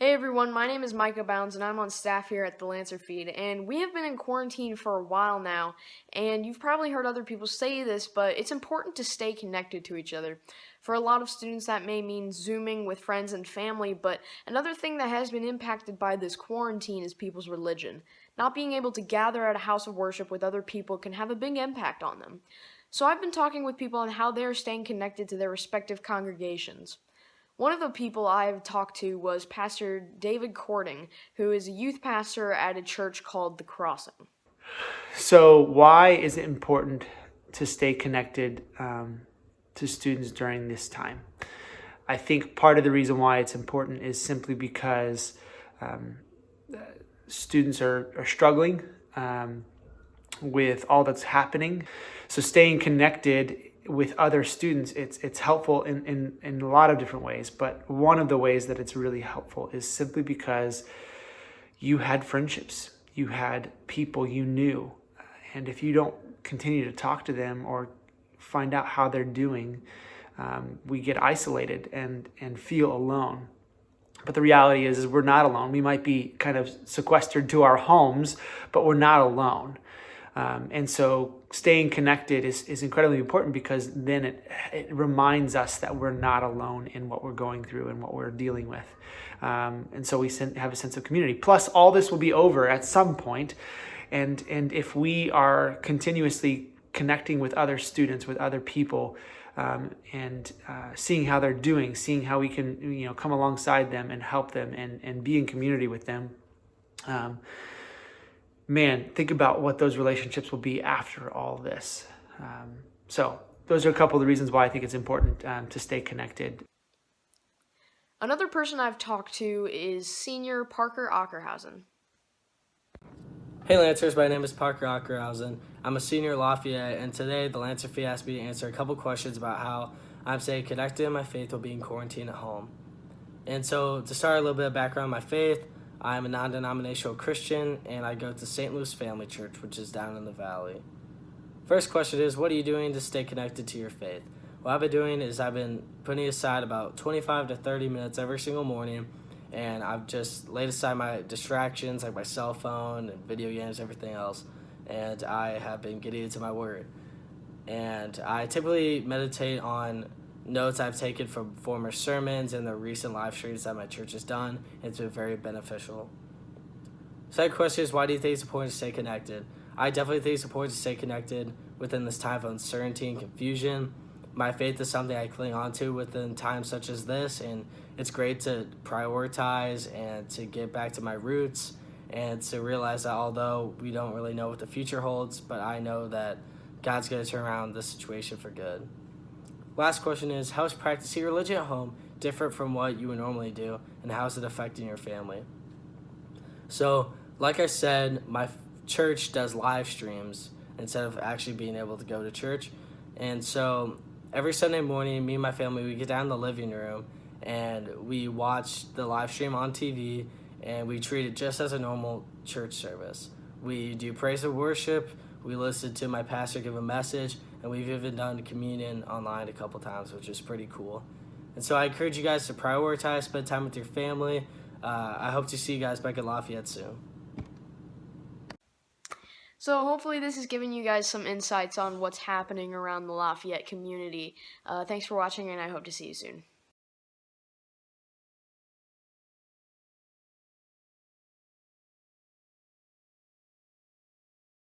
Hey everyone, my name is Micah and I'm on staff here at the Lancer Feed, and we have been in quarantine for a while now, and you've probably heard other people say this, but it's important to stay connected to each other. For a lot of students that may mean Zooming with friends and family, but another thing that has been impacted by this quarantine is people's religion. Not being able to gather at a house of worship with other people can have a big impact on them. So I've been talking with people on how they're staying connected to their respective congregations. One of the people I've talked to was Pastor David Cording, who is a youth pastor at a church called The Crossing. So why is it important to stay connected to students during this time? I think part of the reason why it's important is simply because students are struggling with all that's happening. So staying connected with other students, it's helpful in a lot of different ways. But one of the ways that it's really helpful is simply because you had friendships, you had people you knew. And if you don't continue to talk to them or find out how they're doing, we get isolated and feel alone. But the reality is we're not alone. We might be kind of sequestered to our homes, but we're not alone. And so staying connected is incredibly important because then it reminds us that we're not alone in what we're going through and what we're dealing with. And so we have a sense of community. Plus, all this will be over at some point. And if we are continuously connecting with other students, with other people, and seeing how they're doing, seeing how we can come alongside them and help them and be in community with them, man, think about what those relationships will be after all this. So those are a couple of the reasons why I think it's important to stay connected. Another person I've talked to is senior Parker Ackerhausen. Hey Lancers, my name is Parker Ackerhausen. I'm a senior at Lafayette, and today the Lancer Feed asked me to answer a couple questions about how I'm staying connected in my faith while being quarantined at home. And so to start a little bit of background on my faith, I'm a non-denominational Christian, and I go to St. Luke's Family Church, which is down in the valley. First question is, what are you doing to stay connected to your faith? What I've been doing is I've been putting aside about 25 to 30 minutes every single morning, and I've just laid aside my distractions like my cell phone and video games, everything else, and I have been getting into my word. And I typically meditate on notes I've taken from former sermons and the recent live streams that my church has done. It's been very beneficial. Second question is, why do you think it's important to stay connected? I definitely think it's important to stay connected within this time of uncertainty and confusion. My faith is something I cling on to within times such as this, and it's great to prioritize and to get back to my roots and to realize that although we don't really know what the future holds, but I know that God's going to turn around the situation for good. Last question is, how is practicing religion at home different from what you would normally do, and how is it affecting your family? So, like I said, my church does live streams instead of actually being able to go to church. And so every Sunday morning, me and my family, we get down in the living room and we watch the live stream on TV, and we treat it just as a normal church service. We do praise and worship, we listen to my pastor give a message, and we've even done communion online a couple times, which is pretty cool. And so I encourage you guys to prioritize, spend time with your family. I hope to see you guys back at Lafayette soon. So hopefully this has given you guys some insights on what's happening around the Lafayette community. Thanks for watching, and I hope to see you soon.